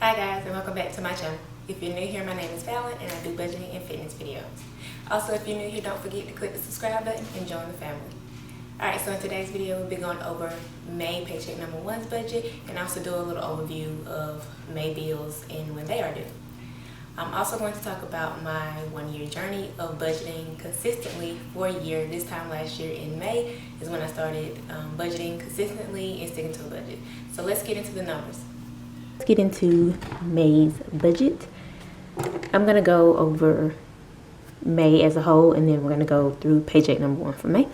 Hi guys, and welcome back to my channel. If you're new here, my name is Fallon and I do budgeting and fitness videos. Also, if you're new here, don't forget to click the subscribe button and join the family. Alright, so in today's video, we'll be going over May paycheck number one's budget and also do a little overview of May bills and when they are due. I'm also going to talk about my 1 year journey of budgeting consistently for a year. This time last year in May is when I started budgeting consistently and sticking to a budget. So let's get into the numbers. Let's get into May's budget. I'm going to go over May as a whole and then we're going to go through paycheck number one for May.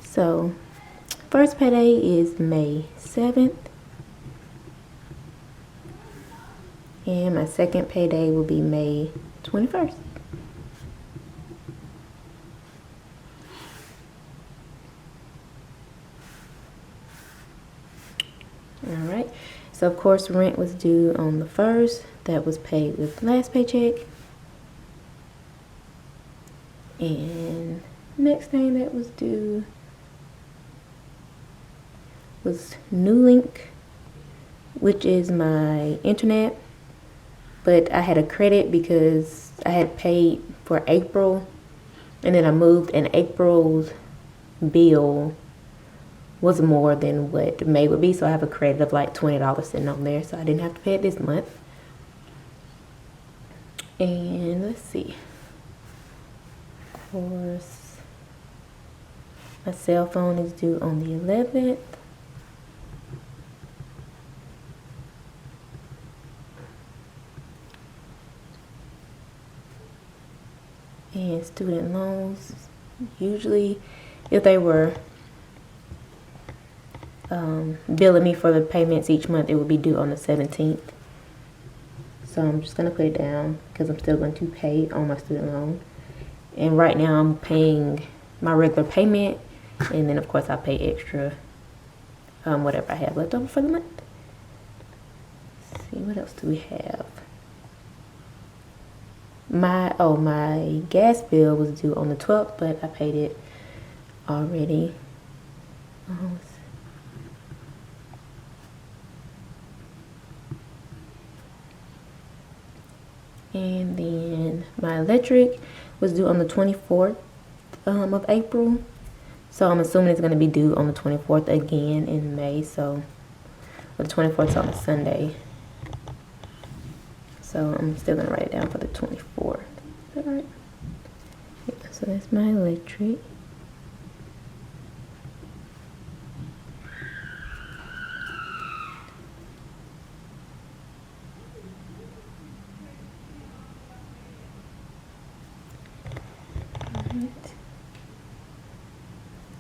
So first payday is May 7th. And my second payday will be May 21st. Alright, so of course rent was due on the 1st. That was paid with last paycheck. And next thing that was due was New Link, which is my internet. But I had a credit because I had paid for April and then I moved and April's bill was more than what May would be. So I have a credit of like $20 sitting on there. So I didn't have to pay it this month. And let's see. Of course, my cell phone is due on the 11th. And student loans, usually if they were billing me for the payments each month, it would be due on the 17th. So I'm just going to put it down because I'm still going to pay on my student loan. And right now I'm paying my regular payment and then of course I pay extra whatever I have left over for the month. Let's see, what else do we have? My gas bill was due on the 12th, but I paid it already. And then my electric was due on the 24th of April. So I'm assuming it's going to be due on the 24th again in May. So the 24th is on a Sunday. So I'm still going to write it down for the 24th. Is that right? Yeah, so that's my electric.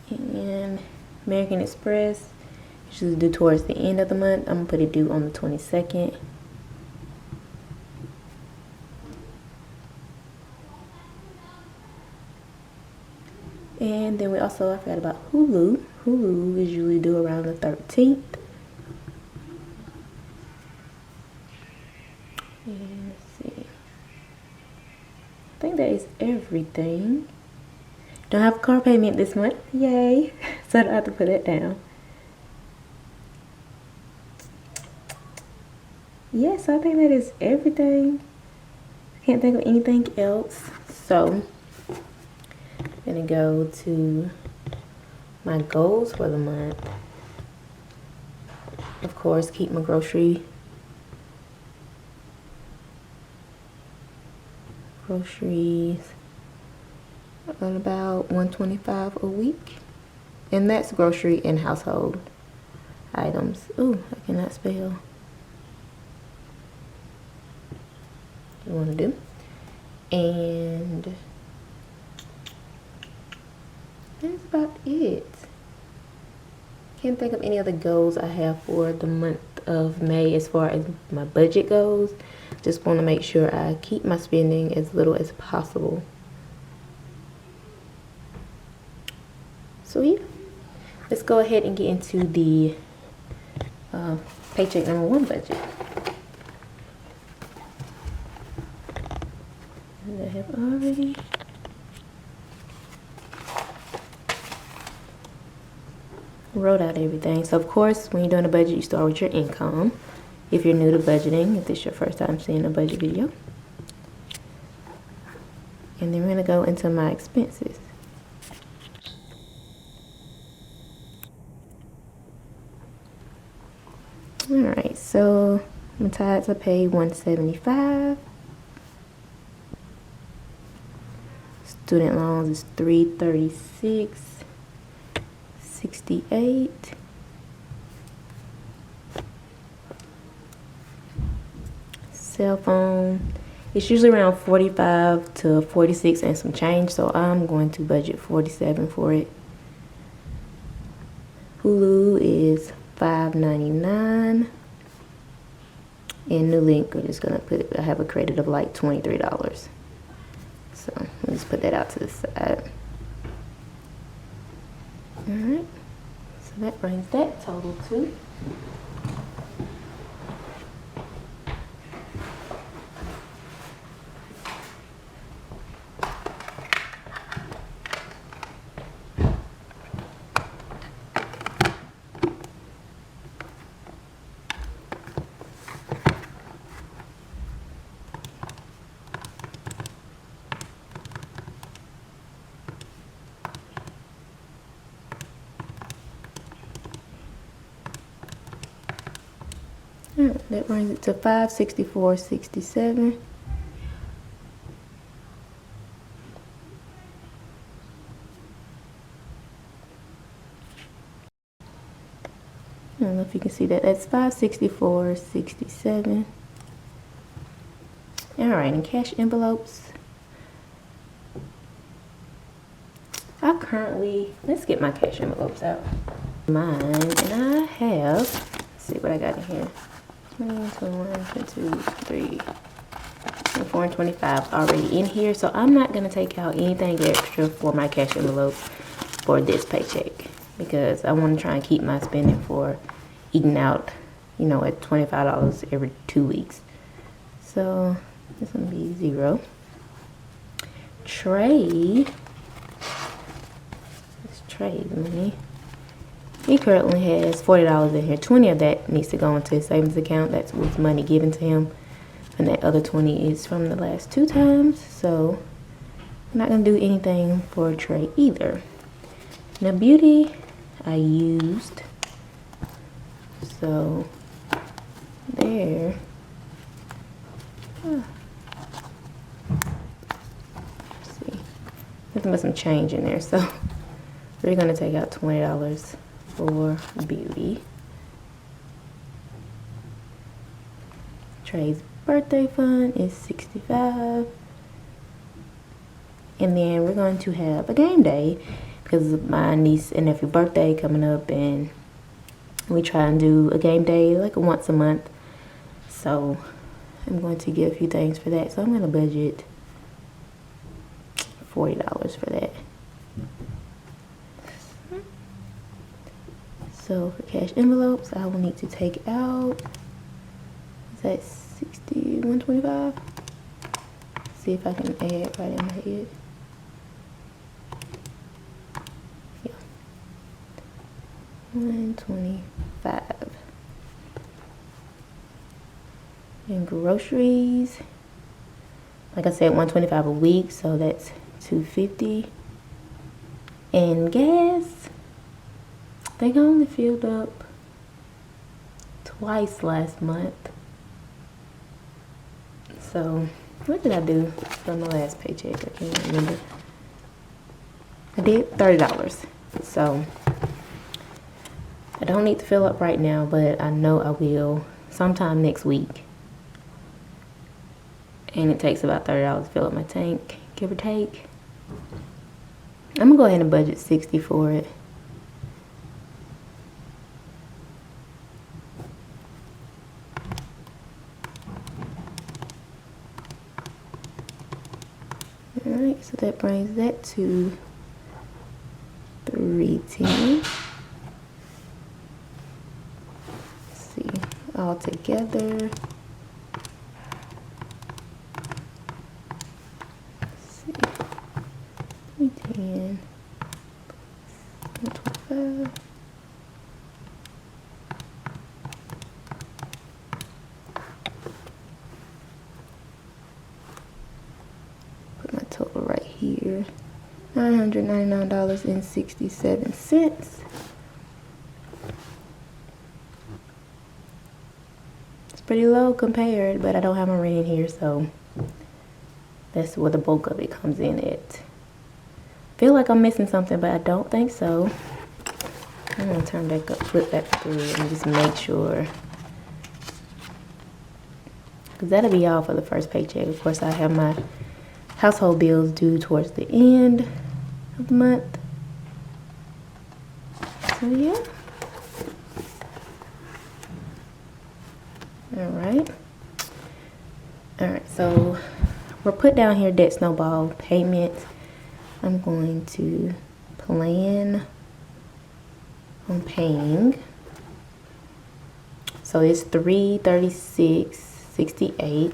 And American Express, usually due towards the end of the month. I'm going to put it due on the 22nd. And then I forgot about Hulu. Hulu is usually due around the 13th. And let's see. I think that is everything. Don't have a car payment this month. Yay. So I don't have to put it down. Yes, I think that is everything. Can't think of anything else. So I'm gonna go to my goals for the month. Of course, keep my groceries at about $125 a week, and that's grocery and household items. Ooh, I cannot spell. What I want to do, and that's about it. Can't think of any other goals I have for the month of May as far as my budget goes. Just want to make sure I keep my spending as little as possible. So yeah, let's go ahead and get into the paycheck number one budget. And I have already wrote out everything. So of course, when you're doing a budget, you start with your income. If you're new to budgeting, if this is your first time seeing a budget video. And then we're gonna go into my expenses. Alright, so my tithes I paid $175. Student loans is $336.68. Cell phone, it's usually around 45 to 46 and some change, so I'm going to budget 47 for it. Hulu is $5.99. And New Link, we're just gonna I have a credit of like $23. So let me just put that out to the side. Alright, so that brings that total to that brings it to $564.67. I don't know if you can see that. That's $564.67. Alright, and cash envelopes. I currently, let's get my cash envelopes out. Mine, and I have, let's see what I got in here. 20, 21, 22, 23, 24, and 25 already in here. So I'm not going to take out anything extra for my cash envelopes for this paycheck, because I want to try and keep my spending for eating out, you know, at $25 every 2 weeks. So this is going to be 0. Trey, this Trey's money. He currently has $40 in here. 20 of that needs to go into his savings account. That's with money given to him. And that other 20 is from the last 2 times. So I'm not going to do anything for Trey either. Now beauty, I used. So there. Let's see. Nothing but some change in there. So we're going to take out $20 for beauty. Trey's birthday fund is $65. And then we're going to have a game day because of my niece and nephew birthday coming up, and we try and do a game day like once a month. So I'm going to get a few things for that. So I'm going to budget $40 for that. So for cash envelopes, I will need to take out, is that $125? See if I can add right in my head. Yeah, 125. And groceries, like I said, 125 a week, so that's $250. And gas, I think I only filled up twice last month. So what did I do from the last paycheck? I can't remember. I did $30. So I don't need to fill up right now, but I know I will sometime next week. And it takes about $30 to fill up my tank, give or take. I'm gonna go ahead and budget $60 for it. Alright, so that brings that to $310. Let's see, all together. Let's see, 310, 125. here. $999.67. It's pretty low compared, but I don't have my rent in here, so that's where the bulk of it comes in at. Feel like I'm missing something, but I don't think so. I'm gonna turn back up, flip back through and just make sure. Cause that'll be all for the first paycheck. Of course, I have my household bills due towards the end of the month. So yeah. Alright, so we're put down here debt snowball payment. I'm going to plan on paying. So it's $336.68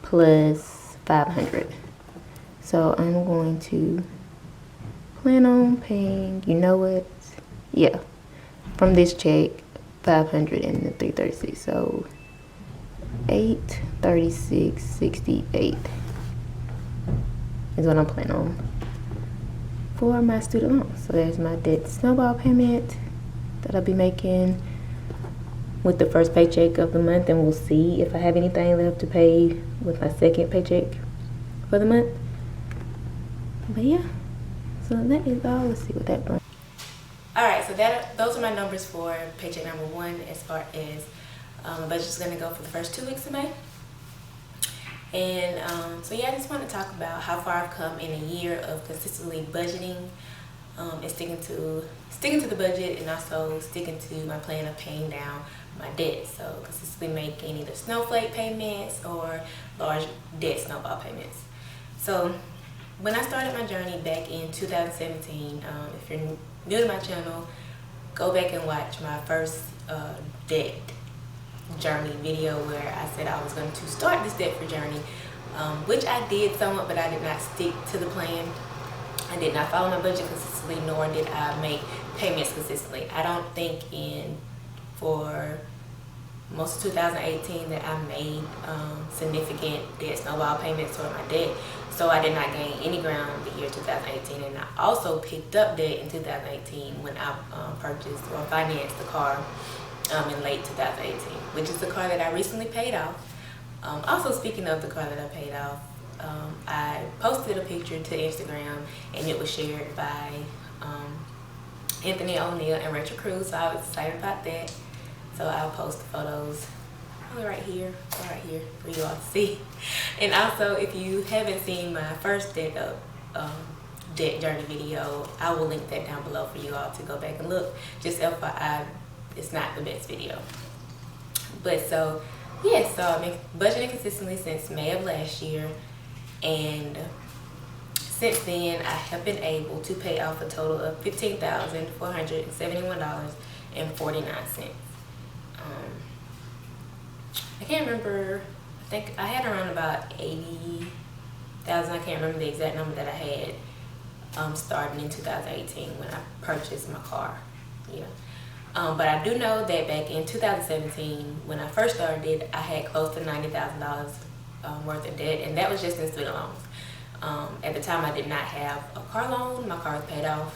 plus $500. So I'm going to plan on paying, you know what? Yeah, from this check, 500 and the 336. So $836.68 is what I'm planning on for my student loans. So there's my debt snowball payment that I'll be making with the first paycheck of the month, and we'll see if I have anything left to pay with my second paycheck for the month. But yeah, so that is all. Let's see what that brings. Alright, so those are my numbers for paycheck number 1 as far as my budget's going to go for the first 2 weeks of May. And so yeah, I just want to talk about how far I've come in a year of consistently budgeting and sticking to the budget, and also sticking to my plan of paying down my debt. So consistently making either snowflake payments or large debt snowball payments. So when I started my journey back in 2017, if you're new to my channel, go back and watch my first debt journey video where I said I was going to start this debt-free journey, which I did somewhat, but I did not stick to the plan. I did not follow my budget consistently, nor did I make payments consistently. I don't think for most of 2018 that I made significant debt snowball payments toward my debt. So I did not gain any ground the year 2018, and I also picked up debt in 2018 when I purchased or financed the car in late 2018, which is the car that I recently paid off. Also, speaking of the car that I paid off, I posted a picture to Instagram, and it was shared by Anthony O'Neill and Rachel Cruz, so I was excited about that. So I'll post the photos right here for you all to see. And also, if you haven't seen my first debt journey video, I will link that down below for you all to go back and look. Just FYI, it's not the best video. But so yeah, so I've been budgeting consistently since May of last year, and since then I have been able to pay off a total of $15,471.49. I can't remember, I think I had around about 80,000. I can't remember the exact number that I had starting in 2018 when I purchased my car. Yeah. But I do know that back in 2017, when I first started, I had close to $90,000 worth of debt, and that was just in student loans. At the time, I did not have a car loan. My car was paid off,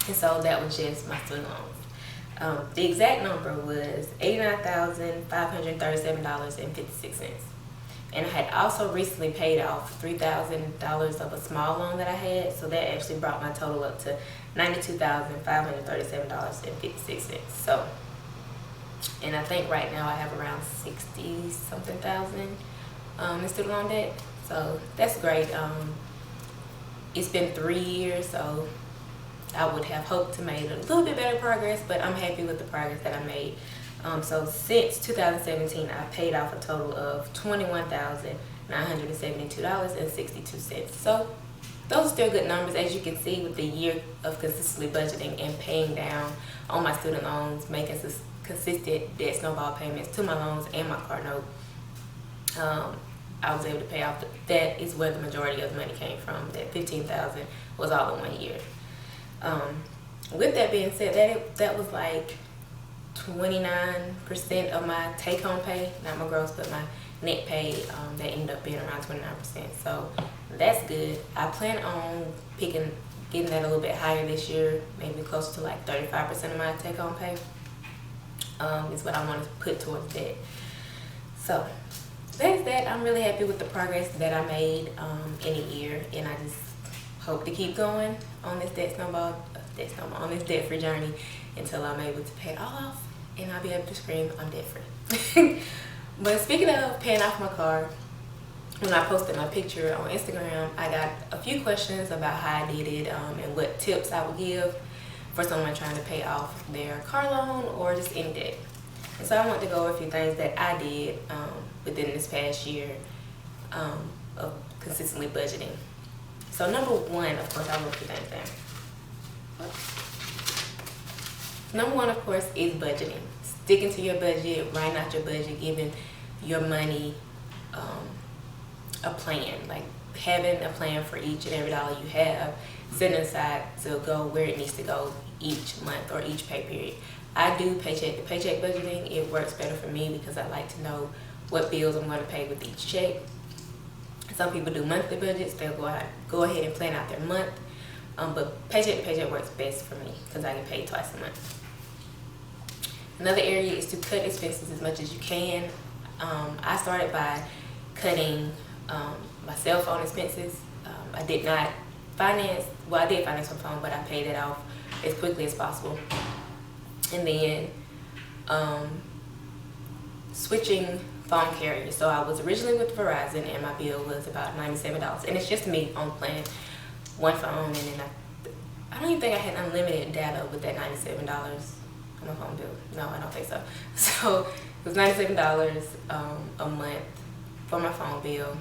and so that was just my student loans. The exact number was $89,537.56. And I had also recently paid off $3,000 of a small loan that I had, so that actually brought my total up to $92,537.56. So, and I think right now I have around 60-something thousand in student loan debt. So that's great. It's been 3 years, so I would have hoped to make a little bit better progress, but I'm happy with the progress that I made. So since 2017, I've paid off a total of $21,972.62. So those are still good numbers, as you can see, with the year of consistently budgeting and paying down on my student loans, making consistent debt snowball payments to my loans and my car note. I was able to pay off. That is where the majority of the money came from. That $15,000 was all in 1 year. With that being said, that was like 29% of my take-home pay, not my gross, but my net pay. That ended up being around 29%. So that's good. I plan on getting that a little bit higher this year, maybe closer to like 35% of my take-home pay. Is what I want to put towards that. So that's that. I'm really happy with the progress that I made in a year, and I just hope to keep going on this on this debt-free journey until I'm able to pay it all off, and I'll be able to scream, I'm debt-free. But speaking of paying off my car, when I posted my picture on Instagram, I got a few questions about how I did it and what tips I would give for someone trying to pay off their car loan or just any debt. And so I want to go over a few things that I did within this past year of consistently budgeting. So number one, of course, I wrote a few things down. Number one, of course, is budgeting. Sticking to your budget, writing out your budget, giving your money a plan, like having a plan for each and every dollar you have, setting aside to go where it needs to go each month or each pay period. I do paycheck to paycheck budgeting. It works better for me because I like to know what bills I'm going to pay with each check. Some people do monthly budgets. They'll go ahead and plan out their month. But paycheck to paycheck works best for me because I get paid twice a month. Another area is to cut expenses as much as you can. I started by cutting my cell phone expenses. I did not finance, well, I did finance my phone, but I paid it off as quickly as possible. And then switching phone carriers. So I was originally with Verizon, and my bill was about $97. And it's just me on plan, one phone, and then I don't even think I had unlimited data with that $97 on my phone bill. No, I don't think so. So it was $97 a month for my phone bill.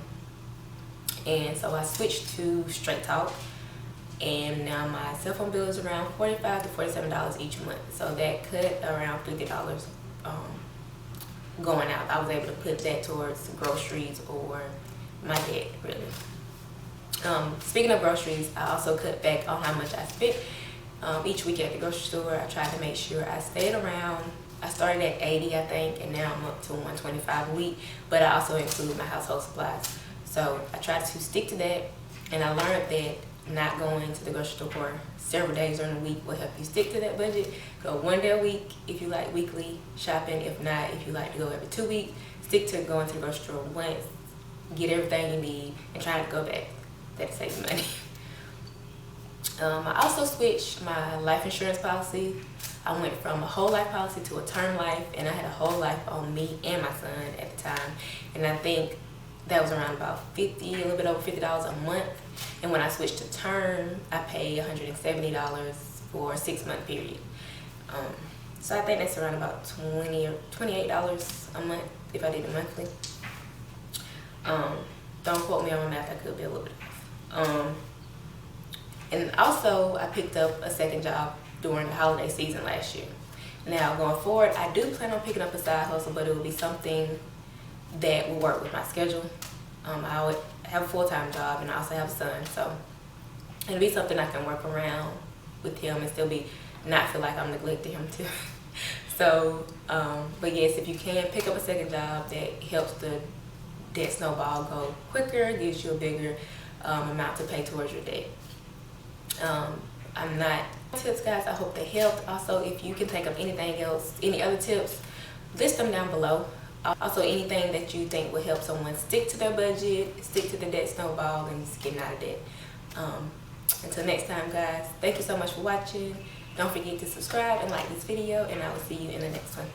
And so I switched to Straight Talk, and now my cell phone bill is around $45 to $47 each month. So that cut around $50 going out. I was able to put that towards groceries or my debt, really. Speaking of groceries, I also cut back on how much I spent each week at the grocery store. I tried to make sure I stayed around. I started at $80, I think, and now I'm up to $125 a week, but I also include my household supplies. So I tried to stick to that, and I learned that not going to the grocery store several days during the week will help you stick to that budget. Go one day a week if you like weekly shopping. If not, if you like to go every 2 weeks, stick to going to the grocery store once, get everything you need, and try to go back. That saves money. I also switched my life insurance policy. I went from a whole life policy to a term life, and I had a whole life on me and my son at the time. And I think that was around about a little bit over $50 a month. And when I switched to term, I paid $170 for a 6-month period. So I think that's around about $20 or $28 a month if I did it monthly. Don't quote me on my math, I could be a little bit off. And also, I picked up a second job during the holiday season last year. Now, going forward, I do plan on picking up a side hustle, but it will be something that will work with my schedule. I would have a full-time job, and I also have a son, so it'll be something I can work around with him and still not feel like I'm neglecting him too. So, but yes, if you can pick up a second job that helps the debt snowball go quicker, gives you a bigger amount to pay towards your debt. I'm not tips, guys. I hope they helped. Also, if you can think of anything else, any other tips, list them down below. Also, anything that you think will help someone stick to their budget, stick to the debt snowball, and just getting out of debt. Until next time, guys, thank you so much for watching. Don't forget to subscribe and like this video, and I will see you in the next one.